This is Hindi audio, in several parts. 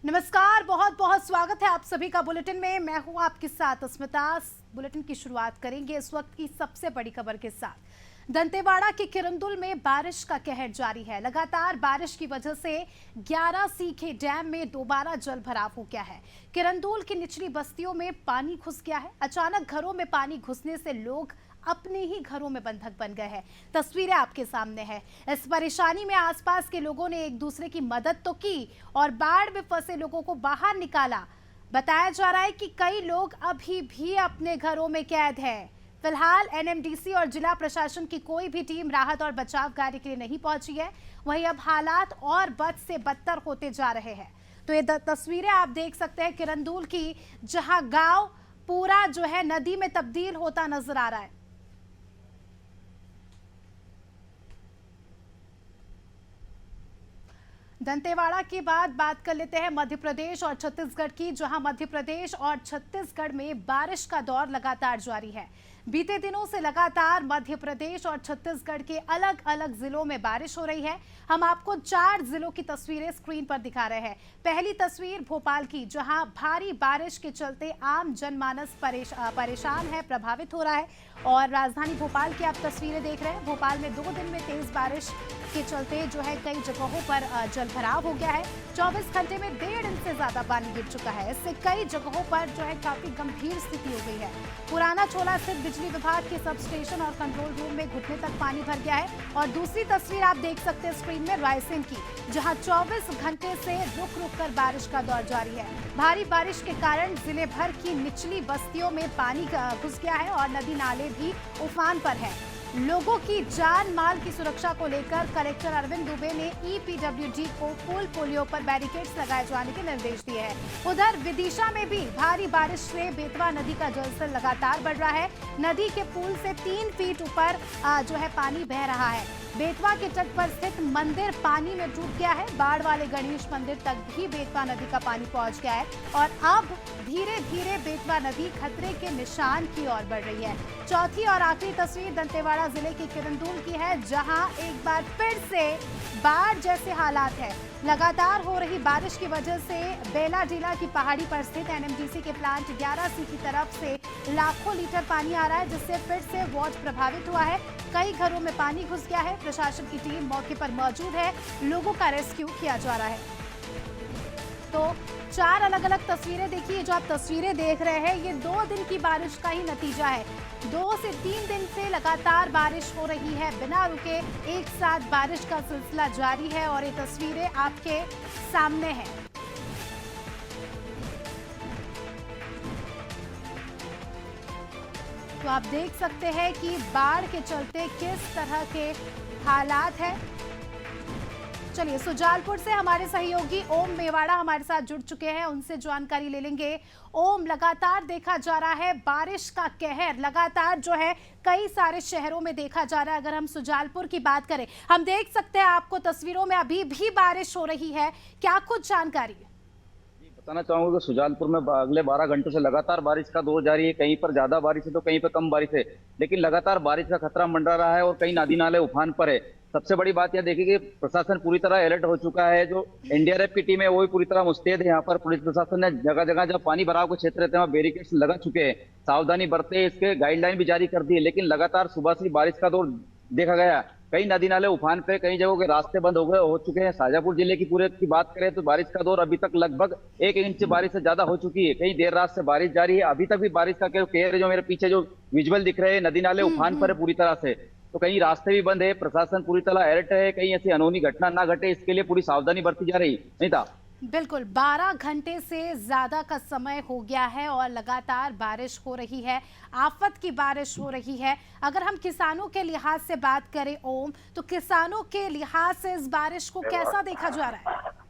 नमस्कार, बहुत बहुत स्वागत है आप सभी का बुलेटिन में। मैं हूं आपके साथ अस्मिता। बुलेटिन की शुरुआत करेंगे इस वक्त की सबसे बड़ी खबर के साथ। दंतेवाड़ा के किरंदुल में बारिश का कहर जारी है। लगातार बारिश की वजह से 11 सीखे डैम में दोबारा जल भराव हो गया है। किरंदुल की निचली बस्तियों में पानी घुस गया है। अचानक घरों में पानी घुसने से लोग अपने ही घरों में बंधक बन गए हैं। तस्वीरें आपके सामने हैं। इस परेशानी में आसपास के लोगों ने एक दूसरे की मदद तो की और बाढ़ में फंसे लोगों को बाहर निकाला। बताया जा रहा है कि कई लोग अभी भी अपने घरों में कैद हैं। फिलहाल एनएमडीसी और जिला प्रशासन की कोई भी टीम राहत और बचाव कार्य के लिए नहीं पहुंची है। वहीं अब हालात और बद से बदतर होते जा रहे हैं। तो ये तस्वीरें आप देख सकते हैं किरंदुल की, जहां गांव पूरा जो है नदी में तब्दील होता नजर आ रहा है। दंतेवाड़ा के बाद बात कर लेते हैं मध्य प्रदेश और छत्तीसगढ़ की, जहां मध्य प्रदेश और छत्तीसगढ़ में बारिश का दौर लगातार जारी है। बीते दिनों से लगातार मध्य प्रदेश और छत्तीसगढ़ के अलग अलग जिलों में बारिश हो रही है। हम आपको 4 जिलों की तस्वीरें स्क्रीन पर दिखा रहे हैं। पहली तस्वीर भोपाल की, जहां भारी बारिश के चलते आम जनमानस परेशान है, प्रभावित हो रहा है। और राजधानी भोपाल की आप तस्वीरें देख रहे हैं। भोपाल में 2 दिन में तेज बारिश के चलते जो है कई जगहों पर जल भराव हो गया है। 24 घंटे में 1.5 इंच से ज्यादा पानी गिर चुका है। इससे कई जगहों पर जो है काफी गंभीर स्थिति हो गई है। पुराना चोला स्थित बिजली विभाग के सब स्टेशन और कंट्रोल रूम में घुटने तक पानी भर गया है। और दूसरी तस्वीर आप देख सकते हैं स्क्रीन में रायसेन की, जहां 24 घंटे से रुक रुक कर बारिश का दौर जारी है। भारी बारिश के कारण जिले भर की निचली बस्तियों में पानी घुस गया है और नदी नाले भी उफान पर है। लोगों की जान माल की सुरक्षा को लेकर कलेक्टर अरविंद दुबे ने ईपीडब्ल्यूडी को पुल पुलियों पर बैरिकेड्स लगाए जाने के निर्देश दिए हैं। उधर विदिशा में भी भारी बारिश से बेतवा नदी का जलस्तर लगातार बढ़ रहा है। नदी के पुल से 3 फीट ऊपर जो है पानी बह रहा है। बेतवा के तट पर स्थित मंदिर पानी में डूब गया है। बाढ़ वाले गणेश मंदिर तक भी बेतवा नदी का पानी पहुंच गया है और अब धीरे धीरे बेतवा नदी खतरे के निशान की ओर बढ़ रही है। चौथी और आखिरी तस्वीर दंतेवाड़ा जिले के किरंदुल की है, जहां एक बार फिर से बाढ़ जैसे हालात है। लगातार हो रही बारिश की वजह से बेला जिला की पहाड़ी पर स्थित एनएमडीसी के प्लांट 11C की तरफ से लाखों लीटर पानी आ रहा है, जिससे फिर से वार्ड प्रभावित हुआ है। कई घरों में पानी घुस गया है। प्रशासन की टीम मौके पर मौजूद है। लोगों का रेस्क्यू किया जा रहा है। तो 4 अलग अलग तस्वीरें देखिए। जो आप तस्वीरें देख रहे हैं ये 2 दिन की बारिश का ही नतीजा है। 2 से 3 दिन से लगातार बारिश हो रही है, बिना रुके एक साथ बारिश का सिलसिला जारी है और ये तस्वीरें आपके सामने हैं। तो आप देख सकते हैं कि बाढ़ के चलते किस तरह के हालात हैं। चलिए सुजालपुर से हमारे सहयोगी ओम मेवाड़ा हमारे साथ जुड़ चुके हैं, उनसे जानकारी ले लेंगे। ओम, लगातार देखा जा रहा है बारिश का कहर लगातार जो है कई सारे शहरों में देखा जा रहा है। अगर हम सुजालपुर की बात करें, हम देख सकते हैं आपको तस्वीरों में अभी भी बारिश हो रही है, क्या कुछ जानकारी? बताना चाहूंगा कि सुजालपुर में अगले 12 घंटों से लगातार बारिश का दौर जारी है। कहीं पर ज्यादा बारिश है तो कहीं पर कम बारिश है, लेकिन लगातार बारिश का खतरा मंडरा रहा है और कई नदी नाले उफान पर है। सबसे बड़ी बात यह देखिए कि प्रशासन पूरी तरह अलर्ट हो चुका है। जो एनडीआरएफ की टीम है वो भी पूरी तरह मुस्तैद है। यहाँ पर पुलिस प्रशासन ने जगह जगह जब पानी भराव के क्षेत्र रहते हैं वहाँ बैरिकेड्स लगा चुके हैं। सावधानी बरते इसके गाइडलाइन भी जारी कर दी है, लेकिन लगातार सुबह से बारिश का दौर देखा गया। कई नदी नाले उफान पे, कई जगहों के रास्ते बंद हो चुके हैं। शाजापुर जिले की पूरे की बात करें तो बारिश का दौर अभी तक लगभग 1 इंच बारिश से ज्यादा हो चुकी है। कई देर रात से बारिश जारी है। अभी तक भी बारिश का कहर जो मेरे पीछे जो विजुअल दिख रहे हैं, नदी नाले उफान पर है पूरी तरह से। तो कहीं रास्ते भी बंद है। प्रशासन पूरी तरह अलर्ट है, कहीं ऐसी अनहोनी घटना ना घटे इसके लिए पूरी सावधानी बरती जा रही। नहीं था बिल्कुल, 12 घंटे से ज्यादा का समय हो गया है और लगातार बारिश हो रही है, आफत की बारिश हो रही है। अगर हम किसानों के लिहाज से बात करें ओम, तो किसानों के लिहाज से इस बारिश को कैसा देखा जा रहा है?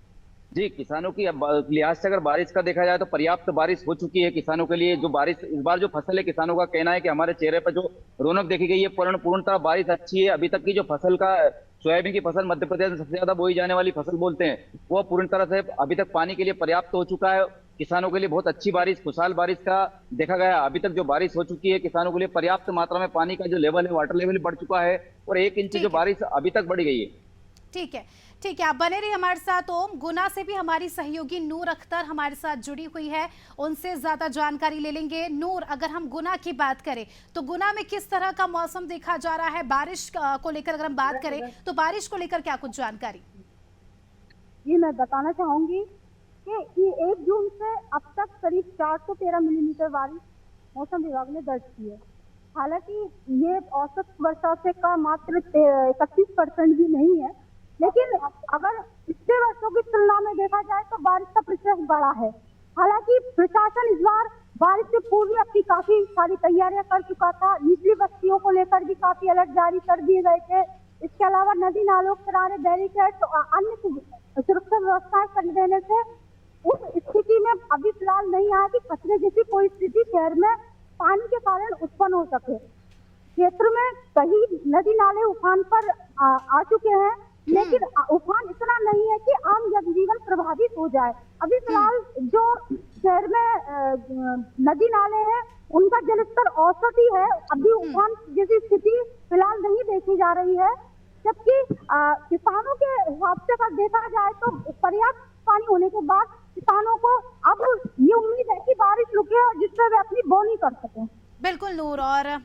जी, किसानों की लिहाज से अगर बारिश का देखा जाए तो पर्याप्त बारिश हो चुकी है किसानों के लिए। जो बारिश इस बार जो फसल है, किसानों का कहना है कि हमारे चेहरे पर जो रौनक देखी गई है, पूर्णतः बारिश अच्छी है। अभी तक की जो फसल का सोयाबीन की फसल मध्य प्रदेश में सबसे ज्यादा बोई जाने वाली फसल बोलते हैं, वो पूर्ण तरह से अभी तक पानी के लिए पर्याप्त हो चुका है। किसानों के लिए बहुत अच्छी बारिश, खुशहाल बारिश का देखा गया। अभी तक जो बारिश हो चुकी है किसानों के लिए पर्याप्त मात्रा में पानी का जो लेवल है, वाटर लेवल बढ़ चुका है और 1 इंच जो बारिश अभी तक बढ़ गई है। ठीक है, ठीक है, आप बने रहिए हमारे साथ। ओम, गुना से भी हमारी सहयोगी नूर अख्तर हमारे साथ जुड़ी हुई है, उनसे ज्यादा जानकारी ले लेंगे। नूर, अगर हम गुना की बात करें तो गुना में किस तरह का मौसम देखा जा रहा है? बारिश को लेकर अगर हम बात करें तो बारिश को लेकर क्या कुछ जानकारी? जी, मैं बताना चाहूंगी कि 1 जून से अब तक करीब 413 मिलीमीटर बारिश मौसम विभाग ने दर्ज की है। हालांकि ये औसत वर्षा से का मात्र 31% भी नहीं है, लेकिन अगर पिछले वर्षों की तुलना में देखा जाए तो बारिश का प्रतिशत बढ़ा है। हालांकि प्रशासन इस बार बारिश से पूर्व अपनी काफी सारी तैयारियां कर चुका था। निचली बस्तियों को लेकर भी काफी अलर्ट जारी कर दिए गए थे। इसके अलावा नदी नालों के किनारे बैरिकेड और अन्य सुरक्षा व्यवस्थाएं कर देने से उस स्थिति में अभी फिलहाल नहीं आया कि खतरे जैसी कोई स्थिति शहर में पानी के कारण उत्पन्न हो सके। क्षेत्र में कई नदी नाले उफान पर आ चुके हैं, लेकिन उफान इतना नहीं है कि आम जनजीवन प्रभावित हो जाए। अभी फिलहाल जो शहर में नदी नाले हैं उनका जलस्तर औसत ही है, अभी उफान जैसी स्थिति फिलहाल नहीं देखी जा रही है। जबकि किसानों के हिसाब से अगर देखा जाए तो पर्याप्त पानी होने के बाद किसानों को अब ये उम्मीद है कि बारिश रुके और जिससे वे अपनी बोनी कर सकें। बिल्कुल नूर, और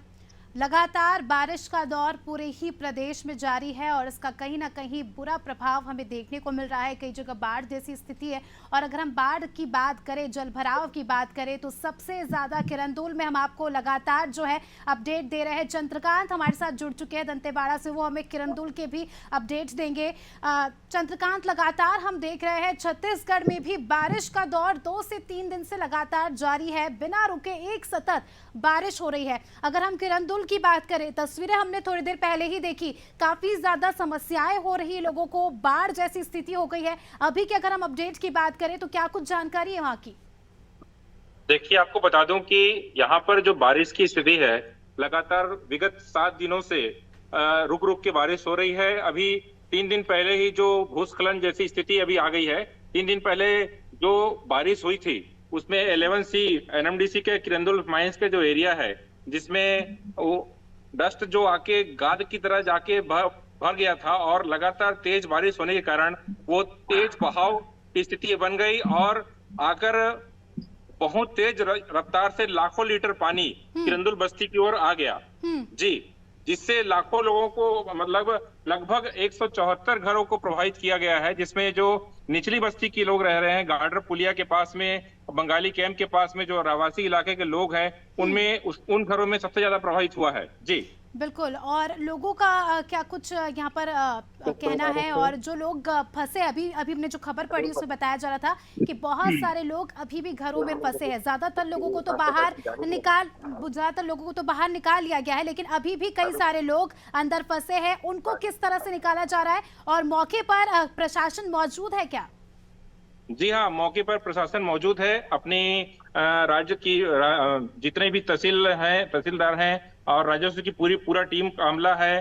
लगातार बारिश का दौर पूरे ही प्रदेश में जारी है और इसका कहीं ना कहीं बुरा प्रभाव हमें देखने को मिल रहा है। कई जगह बाढ़ जैसी स्थिति है, और अगर हम बाढ़ की बात करें, जल भराव की बात करें तो सबसे ज़्यादा किरंदुल में हम आपको लगातार जो है अपडेट दे रहे हैं। चंद्रकांत हमारे साथ जुड़ चुके हैं दंतेवाड़ा से, वो हमें किरंदुल के भी अपडेट देंगे। चंद्रकांत, लगातार हम देख रहे हैं छत्तीसगढ़ में भी बारिश का दौर 2 से 3 दिन से लगातार जारी है, बिना रुके एक सतत बारिश हो रही है। अगर हम किरंदुल की बात करें, तस्वीरें हमने थोड़ी देर पहले ही देखी, काफी ज्यादा समस्याएं हो रही है लोगों को, बाढ़ जैसी स्थिति हो गई है। अभी की अगर हम अपडेट की बात करें तो क्या कुछ जानकारी है वहां की? देखिए, आपको बता दूं कि यहाँ पर जो बारिश की स्थिति है, लगातार विगत 7 दिनों से रुक रुक के बारिश हो रही है। अभी 3 दिन पहले ही जो भूस्खलन जैसी स्थिति अभी आ गई है। 3 दिन पहले जो बारिश हुई थी उसमें 11C NMDC के किरंदुल माइंस के जो एरिया है, जिसमें वो डस्ट जो आके गाद की तरह जाके भर गया था, और लगातार तेज बारिश होने के कारण वो तेज बहाव की स्थिति बन गई और आकर बहुत तेज रफ्तार से लाखों लीटर पानी किरंदुल बस्ती की ओर आ गया जी, जिससे लाखों लोगों को मतलब लगभग 174 घरों को प्रभावित किया गया है, जिसमें जो निचली बस्ती के लोग रह रहे हैं, गार्डर पुलिया के पास में, बंगाली कैंप के पास में जो आवासीय इलाके के लोग हैं, उनमें उन घरों में सबसे ज्यादा प्रभावित हुआ है जी। बिल्कुल, और लोगों का क्या कुछ यहाँ पर कहना है? और जो लोग फंसे, अभी हमने जो खबर पढ़ी उसमें बताया जा रहा था कि बहुत सारे लोग अभी भी घरों में फंसे हैं। ज्यादातर लोगों को तो बाहर निकाल लिया गया है, लेकिन अभी भी कई सारे लोग अंदर फंसे हैं। उनको किस तरह से निकाला जा रहा है, और मौके पर प्रशासन मौजूद है क्या? जी हाँ, मौके पर प्रशासन मौजूद है। अपनी राज्य की जितने भी तहसीलदार हैं और राजस्व की पूरा टीम का अमला है,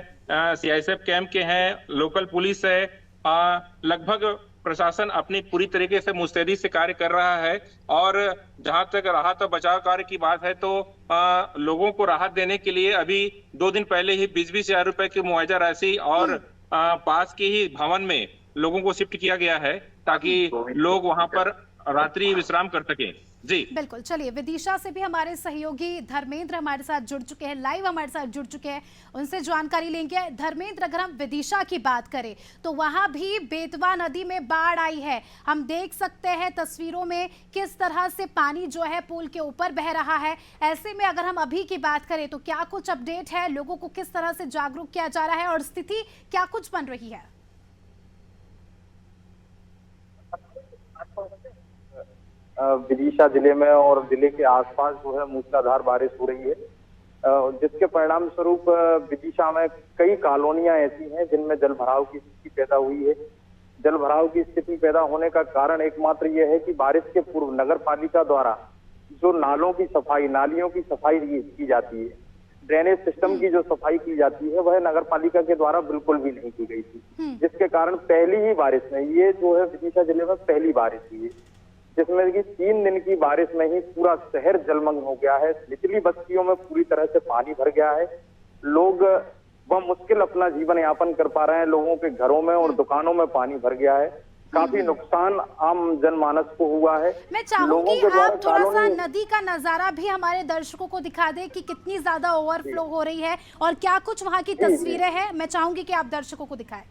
CISF कैंप के हैं, लोकल पुलिस है। लगभग प्रशासन अपनी पूरी तरीके से मुस्तैदी से कार्य कर रहा है। और जहां तक राहत और बचाव कार्य की बात है तो लोगों को राहत देने के लिए अभी 2 दिन पहले ही 20-20 हजार रुपए की मुआवजा राशि और पास के ही भवन में लोगों को शिफ्ट किया गया है, ताकि लोग वहां पर रात्रि विश्राम कर सकें जी। बिल्कुल, चलिए विदिशा से भी हमारे सहयोगी धर्मेंद्र हमारे साथ जुड़ चुके हैं, लाइव हमारे साथ जुड़ चुके हैं, उनसे जानकारी लेंगे। धर्मेंद्र, अगर हम विदिशा की बात करें तो वहां भी बेतवा नदी में बाढ़ आई है। हम देख सकते हैं तस्वीरों में किस तरह से पानी जो है पुल के ऊपर बह रहा है। ऐसे में अगर हम अभी की बात करें तो क्या कुछ अपडेट है, लोगों को किस तरह से जागरूक किया जा रहा है और स्थिति क्या कुछ बन रही है? विदिशा जिले में और जिले के आसपास जो है मूसलाधार बारिश हो रही है, जिसके परिणाम स्वरूप विदिशा में कई कॉलोनियां ऐसी हैं जिनमें जल भराव की स्थिति पैदा हुई है। जल भराव की स्थिति पैदा होने का कारण एकमात्र यह है कि बारिश के पूर्व नगर पालिका द्वारा जो नालों की सफाई, नालियों की सफाई की जाती है, ड्रेनेज सिस्टम की जो सफाई की जाती है, वह नगर पालिका के द्वारा बिल्कुल भी नहीं की गई थी, जिसके कारण पहली ही बारिश में, ये जो है विदिशा जिले में पहली बारिश हुई है, जिसमें कि 3 दिन की बारिश में ही पूरा शहर जलमग्न हो गया है। निचली बस्तियों में पूरी तरह से पानी भर गया है। लोग वह मुश्किल अपना जीवन यापन कर पा रहे हैं। लोगों के घरों में और दुकानों में पानी भर गया है। काफी नुकसान आम जनमानस को हुआ है। मैं चाहूंगी आप थोड़ा सा नदी का नजारा भी हमारे दर्शकों को दिखा दें कि कितनी ज्यादा ओवरफ्लो हो रही है और क्या कुछ वहां की तस्वीरें हैं। मैं चाहूंगी कि आप दर्शकों को दिखाएं।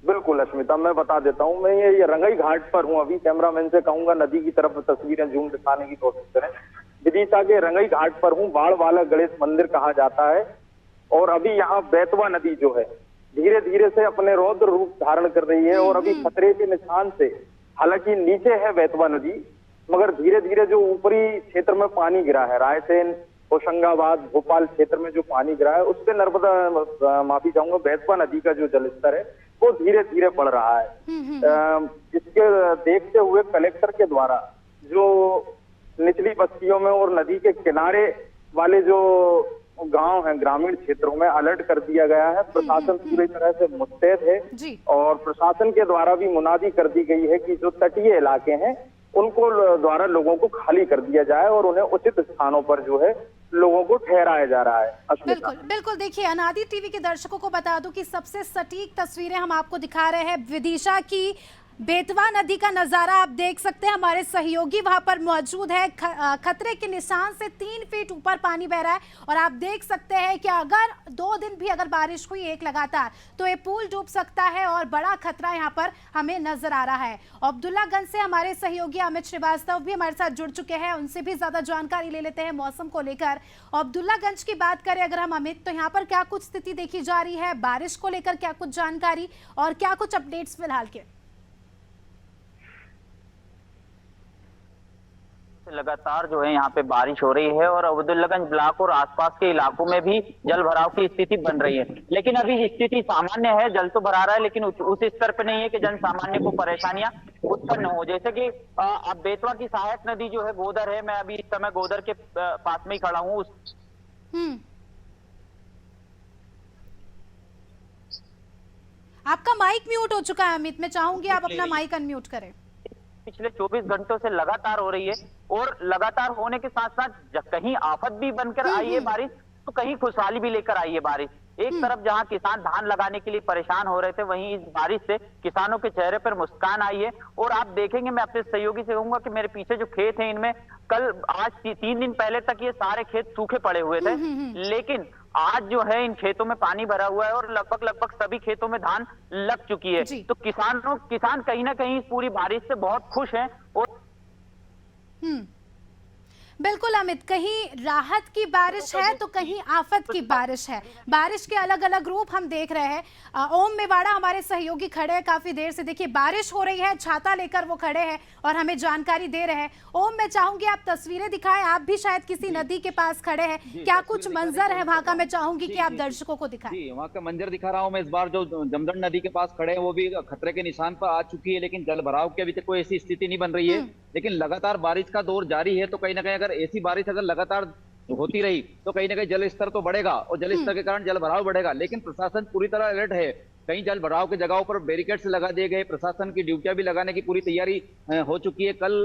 बिल्कुल अश्मिता, मैं बता देता हूँ। मैं ये रंगई घाट पर हूँ अभी। कैमरामैन से कहूंगा नदी की तरफ तस्वीरें जूम दिखाने की कोशिश करें। विदिशा के रंगई घाट पर हूँ। बाढ़ वाला गणेश मंदिर कहा जाता है और अभी यहाँ बेतवा नदी जो है धीरे धीरे से अपने रौद्र रूप धारण कर रही है और अभी खतरे के निशान से, हालांकि नीचे है बेतवा नदी, मगर धीरे धीरे जो ऊपरी क्षेत्र में पानी गिरा है, रायसेन, होशंगाबाद, भोपाल क्षेत्र में जो पानी गिरा है, उससे नर्मदा माफी चाहूंगा बेतवा नदी का जो जलस्तर है वो धीरे धीरे बढ़ रहा है। इसके देखते हुए कलेक्टर के द्वारा जो निचली बस्तियों में और नदी के किनारे वाले जो गांव हैं, ग्रामीण क्षेत्रों में अलर्ट कर दिया गया है। प्रशासन पूरी तरह से मुस्तैद है और प्रशासन के द्वारा भी मुनादी कर दी गई है कि जो तटीय इलाके हैं उनको द्वारा लोगों को खाली कर दिया जाए और उन्हें उचित स्थानों पर जो है लोगों को ठहराया जा रहा है। बिल्कुल बिल्कुल। देखिए, अनादि टीवी के दर्शकों को बता दूं कि सबसे सटीक तस्वीरें हम आपको दिखा रहे हैं विदिशा की। बेतवा नदी का नजारा आप देख सकते हैं। हमारे सहयोगी वहां पर मौजूद है। खतरे के निशान से 3 फीट ऊपर पानी बह रहा है और आप देख सकते हैं कि अगर 2 दिन भी अगर बारिश हुई एक लगातार तो ये पुल डूब सकता है और बड़ा खतरा यहाँ पर हमें नजर आ रहा है। अब्दुल्लागंज से हमारे सहयोगी अमित श्रीवास्तव भी हमारे साथ जुड़ चुके हैं। उनसे भी ज्यादा जानकारी ले लेते हैं मौसम को लेकर। अब्दुल्लागंज की बात करें अगर हम अमित, तो यहाँ पर क्या कुछ स्थिति देखी जा रही है, बारिश को लेकर क्या कुछ जानकारी और क्या कुछ अपडेट्स फिलहाल के? लगातार जो है यहाँ पे बारिश हो रही है और अब्दुल्लागंज ब्लॉक और आसपास के इलाकों में भी जल भराव की स्थिति बन रही है। लेकिन अभी स्थिति सामान्य है, जल तो भरा रहा है लेकिन उस स्तर पे नहीं है कि जन सामान्य को परेशानियां उत्पन्न हो। जैसे कि अब बेतवा की सहायक नदी जो है गोदर है, मैं अभी इस समय गोदर के पास में ही खड़ा हूँ। आपका माइक म्यूट हो चुका है अमित, मैं चाहूंगी आप अपना माइक अनम्यूट करें। पिछले 24 घंटों से लगातार हो रही है और लगातार होने के साथ साथ कहीं आफत भी बनकर आई है बारिश तो कहीं खुशहाली भी लेकर आई है बारिश। एक तरफ जहां किसान धान लगाने के लिए परेशान हो रहे थे, वहीं इस बारिश से किसानों के चेहरे पर मुस्कान आई है। और आप देखेंगे, मैं अपने सहयोगी से कहूंगा कि मेरे पीछे जो खेत हैं इनमें कल आज 3 दिन पहले तक ये सारे खेत सूखे पड़े हुए थे, लेकिन आज जो है इन खेतों में पानी भरा हुआ है और लगभग सभी खेतों में धान लग चुकी है। तो किसान कहीं ना कहीं इस पूरी बारिश से बहुत खुश हैं। और बिल्कुल अमित, कहीं राहत की बारिश है तो कहीं आफत की बारिश है। बारिश के अलग अलग रूप हम देख रहे हैं। ओम मेवाड़ा हमारे सहयोगी खड़े हैं काफी देर से। देखिए, बारिश हो रही है, छाता लेकर वो खड़े हैं और हमें जानकारी दे रहे हैं। ओम, मैं चाहूंगी आप तस्वीरें दिखाएं। आप भी शायद किसी नदी के पास खड़े हैं, क्या कुछ मंजर है वहाँ का? मैं चाहूंगी कि आप दर्शकों को दिखाएं। जी, वहाँ का मंजर दिखा रहा हूँ मैं। इस बार जो जमदन नदी के पास खड़े हैं वो भी खतरे के निशान पर आ चुकी है, लेकिन जल भराव की अभी तक कोई ऐसी स्थिति नहीं बन रही है। लेकिन लगातार बारिश का दौर जारी है, तो कहीं ना कहीं अगर ऐसी बारिश अगर लगातार होती रही तो कहीं ना कहीं जल स्तर तो बढ़ेगा और जल स्तर के कारण जल भराव बढ़ेगा। लेकिन प्रशासन पूरी तरह अलर्ट है। कई जल भराव की जगहों पर बैरिकेड्स लगा दिए गए, प्रशासन की ड्यूटियां भी लगाने की पूरी तैयारी हो चुकी है। कल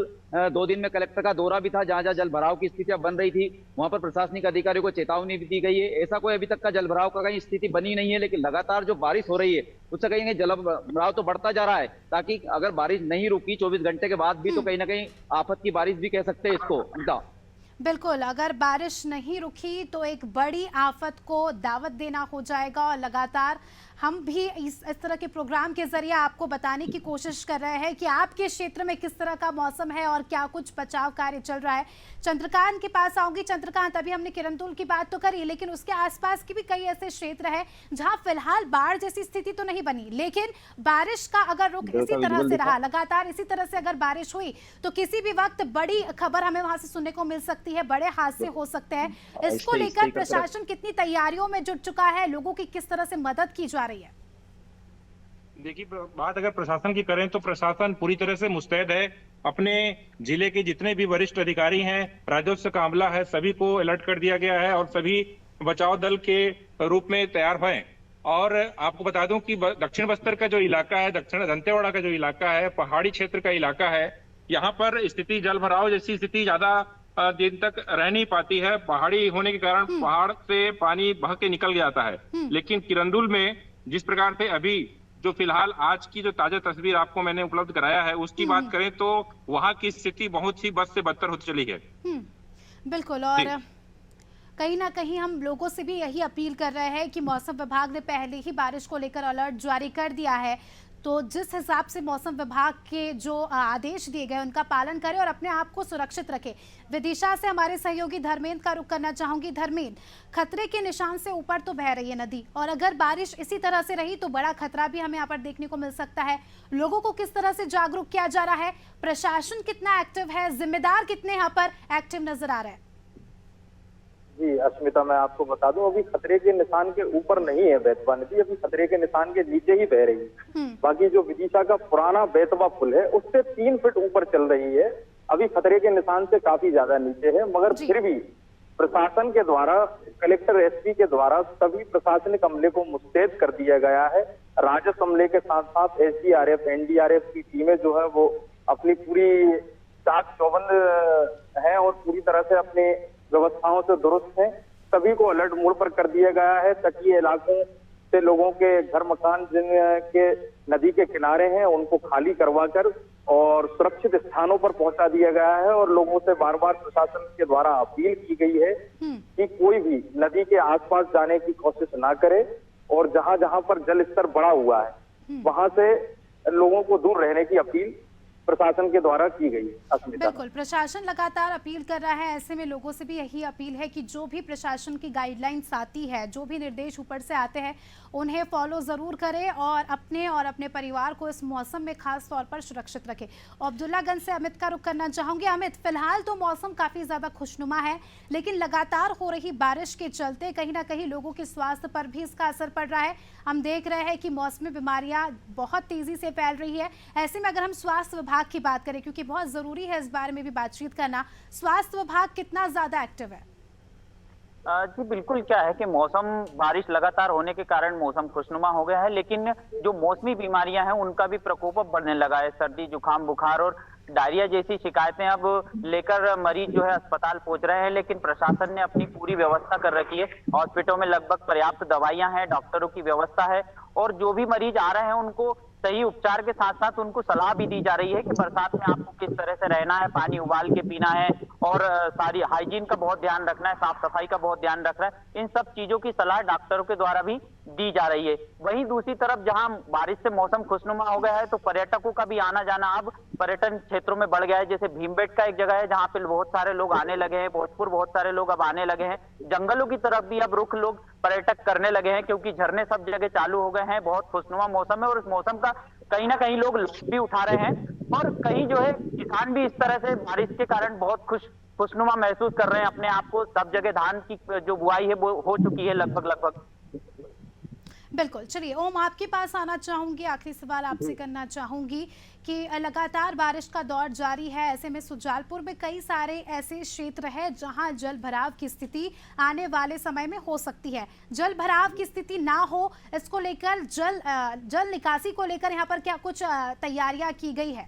2 दिन में कलेक्टर का दौरा भी था, जहां जहां जल भराव की स्थितियां बन रही थी वहां पर प्रशासनिक अधिकारियों को चेतावनी भी दी गई है। ऐसा कोई अभी तक का जल भराव का कहीं स्थिति बनी नहीं है, लेकिन लगातार जो बारिश हो रही है उससे कहीं जल भराव तो बढ़ता जा रहा है, ताकि अगर बारिश नहीं रुकी 24 घंटे के बाद भी तो कहीं ना कहीं आफत की बारिश भी कह सकते हैं इसको। बिल्कुल, अगर बारिश नहीं रुकी तो एक बड़ी आफत को दावत देना हो जाएगा। और लगातार हम भी इस तरह के प्रोग्राम के जरिए आपको बताने की कोशिश कर रहे हैं कि आपके क्षेत्र में किस तरह का मौसम है और क्या कुछ बचाव कार्य चल रहा है। चंद्रकांत के पास आऊंगी। चंद्रकांत, अभी हमने किरंदुल की बात तो करी, लेकिन उसके आसपास की भी कई ऐसे क्षेत्र हैं जहां फिलहाल बाढ़ जैसी स्थिति तो नहीं बनी, लेकिन बारिश का अगर रुख इसी तरह से रहा, लगातार इसी तरह से अगर बारिश हुई तो किसी भी वक्त बड़ी खबर हमें वहां से सुनने को मिल सकती है, बड़े हादसे हो सकते हैं। इसको लेकर प्रशासन कितनी तैयारियों में जुट चुका है, लोगों की किस तरह से मदद की जा रही है? देखिए, बात अगर प्रशासन की करें तो प्रशासन पूरी तरह से मुस्तैद है। अपने जिले के जितने भी वरिष्ठ अधिकारी हैं, राजस्व का अमला है, सभी को अलर्ट कर दिया गया है और सभी बचाव दल के रूप में तैयार हैं। और आपको बता दूं कि दक्षिण बस्तर का जो इलाका है, दक्षिण दंतेवाड़ा का जो इलाका है, पहाड़ी क्षेत्र का इलाका है, यहाँ पर स्थिति जल भराव जैसी स्थिति ज्यादा दिन तक रह नहीं पाती है। पहाड़ी होने के कारण पहाड़ से पानी बह के निकल जाता है। लेकिन किरंदुल में जिस प्रकार से अभी जो फिलहाल आज की जो ताजा तस्वीर आपको मैंने उपलब्ध कराया है उसकी बात करें तो वहां की स्थिति बहुत ही बद से बदतर होती चली है। बिल्कुल। और कहीं ना कहीं हम लोगों से भी यही अपील कर रहे हैं कि मौसम विभाग ने पहले ही बारिश को लेकर अलर्ट जारी कर दिया है, तो जिस हिसाब से मौसम विभाग के जो आदेश दिए गए उनका पालन करें और अपने आप को सुरक्षित रखें। विदिशा से हमारे सहयोगी धर्मेंद्र का रुख करना चाहूंगी। धर्मेंद्र, खतरे के निशान से ऊपर तो बह रही है नदी और अगर बारिश इसी तरह से रही तो बड़ा खतरा भी हमें यहाँ पर देखने को मिल सकता है। लोगों को किस तरह से जागरूक किया जा रहा है, प्रशासन कितना एक्टिव है, जिम्मेदार कितने यहाँ पर एक्टिव नजर आ रहे हैं? जी अस्मिता, मैं आपको बता दूं अभी खतरे के निशान के ऊपर नहीं है बेतवा नदी, अभी खतरे के निशान के नीचे ही बह रही है। बाकी जो विदिशा का पुराना बेतवा पुल है उससे 3 फीट ऊपर चल रही है, अभी खतरे के निशान से काफी ज्यादा नीचे है। मगर फिर भी प्रशासन के द्वारा, कलेक्टर एसपी के द्वारा सभी प्रशासनिक अमले को मुस्तैद कर दिया गया है। राजस्व अमले के साथ साथ एसडीआरएफ, एनडीआरएफ की टीमें जो है वो अपनी पूरी चाक चौबंद है और पूरी तरह से अपने व्यवस्थाओं से दुरुस्त है। सभी को अलर्ट मोड पर कर दिया गया है। तटीय इलाकों से लोगों के घर मकान जिनके नदी के किनारे हैं उनको खाली करवाकर और सुरक्षित स्थानों पर पहुंचा दिया गया है। और लोगों से बार बार प्रशासन के द्वारा अपील की गई है कि कोई भी नदी के आसपास जाने की कोशिश ना करे और जहां जहां पर जल स्तर बढ़ा हुआ है वहां से लोगों को दूर रहने की अपील प्रशासन के द्वारा की गई है। बिल्कुल, प्रशासन लगातार अपील कर रहा है। ऐसे में लोगों से भी यही अपील है कि जो भी प्रशासन की गाइडलाइंस आती है, जो भी निर्देश ऊपर से आते हैं उन्हें फॉलो जरूर करें और अपने परिवार को इस मौसम में खास तौर पर सुरक्षित रखें। अब्दुल्लागंज से अमित का रुख करना चाहूंगी। अमित, फिलहाल तो मौसम काफी ज्यादा खुशनुमा है, लेकिन लगातार हो रही बारिश के चलते कहीं ना कहीं लोगों के स्वास्थ्य पर भी इसका असर पड़ रहा है। हम देख रहे हैं कि मौसमी बीमारियां बहुत तेजी से फैल रही है। ऐसे में अगर हम स्वास्थ्य विभाग की बात करें, क्योंकि बहुत जरूरी है इस बारे में भी बातचीत करना, स्वास्थ्य विभाग कितना ज्यादा एक्टिव है? जी बिल्कुल, क्या है कि मौसम बारिश लगातार होने के कारण मौसम खुशनुमा हो गया है, लेकिन जो मौसमी बीमारियां हैं उनका भी प्रकोप अब बढ़ने लगा है। सर्दी, जुकाम, बुखार और डायरिया जैसी शिकायतें अब लेकर मरीज जो है अस्पताल पहुंच रहे हैं। लेकिन प्रशासन ने अपनी पूरी व्यवस्था कर रखी है। हॉस्पिटलों में लगभग पर्याप्त दवाइयां हैं, डॉक्टरों की व्यवस्था है और जो भी मरीज आ रहे हैं उनको सही उपचार के साथ साथ उनको सलाह भी दी जा रही है कि बरसात में आपको किस तरह से रहना है, पानी उबाल के पीना है और सारी हाइजीन का बहुत ध्यान रखना है, साफ सफाई का बहुत ध्यान रखना है। इन सब चीजों की सलाह डॉक्टरों के द्वारा भी दी जा रही है। वहीं दूसरी तरफ जहां बारिश से मौसम खुशनुमा हो गया है तो पर्यटकों का भी आना जाना अब पर्यटन क्षेत्रों में बढ़ गया है। जैसे भीमबेटका एक जगह है जहां पे बहुत सारे लोग आने लगे हैं, भोजपुर बहुत सारे लोग अब आने लगे हैं। जंगलों की तरफ भी अब रुख लोग पर्यटक करने लगे हैं क्योंकि झरने सब जगह चालू हो गए हैं। बहुत खुशनुमा मौसम है और इस मौसम का कहीं ना कहीं लोग लाभ भी उठा रहे हैं और कहीं जो है किसान भी इस तरह से बारिश के कारण बहुत खुशनुमा महसूस कर रहे हैं अपने आप को। सब जगह धान की जो बुआई है वो हो चुकी है लगभग। बिल्कुल, चलिए ओम आपके पास आना चाहूंगी। आखिरी सवाल आपसे करना चाहूंगी कि लगातार बारिश का दौर जारी है, ऐसे में सुजालपुर में कई सारे ऐसे क्षेत्र हैं जहां जल भराव की स्थिति आने वाले समय में हो सकती है। जल भराव की स्थिति ना हो, इसको लेकर जल निकासी को लेकर यहाँ पर क्या कुछ तैयारियां की गई है?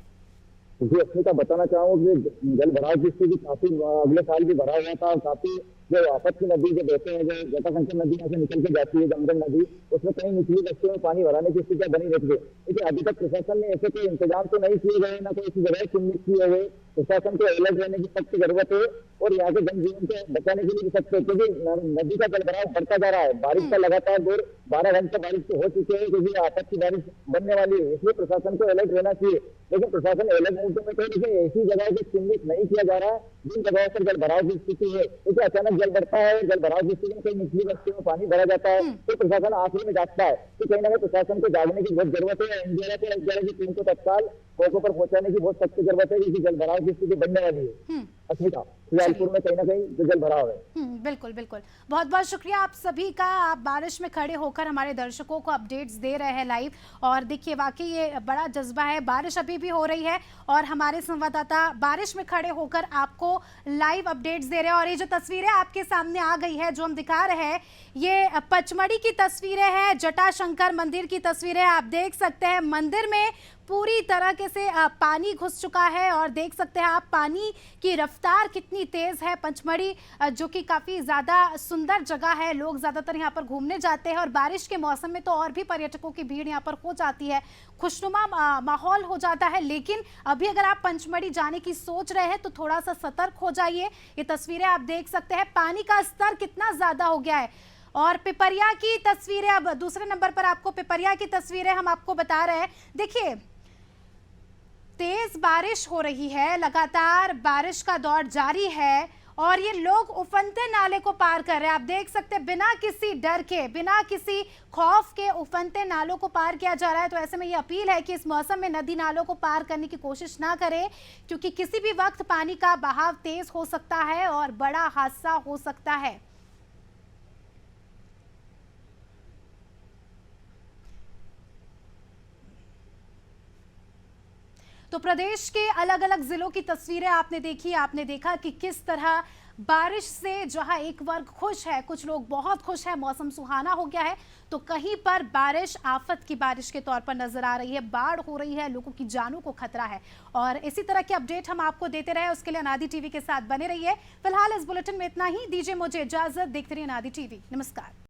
जी अस्मिता, बताना चाहूंगा कि जल भराव की स्थिति काफी अगले साल भी भरा हुआ था और काफी जो आपत की नदी जो बहते हैं, जो जटाशंकर नदी यहाँ से निकल के जाती है, जमगढ़ नदी, उसमें कई निचली बस्तियों में पानी भराने की स्थितियां बनी रहती है। लेकिन अभी तक प्रशासन ने ऐसे कोई इंतजाम तो नहीं किए गए, ना कोई ऐसी जगह चिन्हित किए हुए। प्रशासन को अलर्ट रहने की सख्त जरूरत है और यहाँ के जनजीवन को बचाने के लिए भी सख्त है, क्योंकि नदी का जलभराव बढ़ता जा रहा है। बारिश का लगातार दौर 12 घंटे बारिश तो हो चुके हैं, क्योंकि आपत की बारिश बनने वाली है, इसलिए प्रशासन को अलर्ट रहना चाहिए। लेकिन प्रशासन अलर्ट मोड में तो ऐसी जगह को चिन्हित नहीं किया जा रहा है जिन जगहों पर जल भराव की स्थिति है, क्योंकि अचानक जल बढ़ता है, जल भराव की स्थिति में कई निचली बस्तियों में पानी भरा जाता है तो प्रशासन आखिर में जागता है। तो कहीं ना कहीं प्रशासन को जागने की बहुत जरूरत है। एनडीआरएफ और एसडीआरएफ की टीम को तत्काल मौकों पर पहुंचाने की बहुत सख्त जरूरत है, क्योंकि जल भराव की स्थिति बनने वाली है। अस्मिता, सुजालपुर में कहीं ना कहीं जो जल भराव है। बिल्कुल बिल्कुल, बहुत बहुत शुक्रिया आप सभी का। आप बारिश में खड़े होकर हमारे दर्शकों को अपडेट्स दे रहे हैं लाइव, और देखिए वाकई ये बड़ा जज्बा है। बारिश अभी भी हो रही है और हमारे संवाददाता बारिश में खड़े होकर आपको लाइव अपडेट्स दे रहे हैं। और ये जो तस्वीरें आपके सामने आ गई है, जो हम दिखा रहे हैं, ये पचमढ़ी की तस्वीरें हैं, जटाशंकर मंदिर की तस्वीरें। आप देख सकते हैं मंदिर में पूरी तरह से पानी घुस चुका है और देख सकते हैं आप पानी की रफ्तार कितनी तेज है। पंचमढ़ी जो कि काफी ज्यादा सुंदर जगह है, लोग ज्यादातर यहाँ पर घूमने जाते हैं और बारिश के मौसम में तो और भी पर्यटकों की भीड़ यहाँ पर हो जाती है, खुशनुमा माहौल हो जाता है। लेकिन अभी अगर आप पंचमढ़ी जाने की सोच रहे हैं तो थोड़ा सा सतर्क हो जाइए। ये तस्वीरें आप देख सकते हैं, पानी का स्तर कितना ज्यादा हो गया है। और पिपरिया की तस्वीरें, अब दूसरे नंबर पर आपको पिपरिया की तस्वीरें हम आपको बता रहे हैं। देखिए तेज बारिश हो रही है, लगातार बारिश का दौर जारी है और ये लोग उफनते नाले को पार कर रहे हैं। आप देख सकते हैं बिना किसी डर के, बिना किसी खौफ के उफनते नालों को पार किया जा रहा है। तो ऐसे में ये अपील है कि इस मौसम में नदी नालों को पार करने की कोशिश ना करें, क्योंकि किसी भी वक्त पानी का बहाव तेज हो सकता है और बड़ा हादसा हो सकता है। तो प्रदेश के अलग अलग जिलों की तस्वीरें आपने देखी, आपने देखा कि किस तरह बारिश से जहां एक वर्ग खुश है, कुछ लोग बहुत खुश हैं, मौसम सुहाना हो गया है, तो कहीं पर बारिश आफत की बारिश के तौर पर नजर आ रही है, बाढ़ हो रही है, लोगों की जानों को खतरा है। और इसी तरह की अपडेट हम आपको देते रहे, उसके लिए अनादि टीवी के साथ बने रहिए। फिलहाल इस बुलेटिन में इतना ही, दीजिए मुझे इजाजत, देखते रहिए अनादि टीवी। नमस्कार।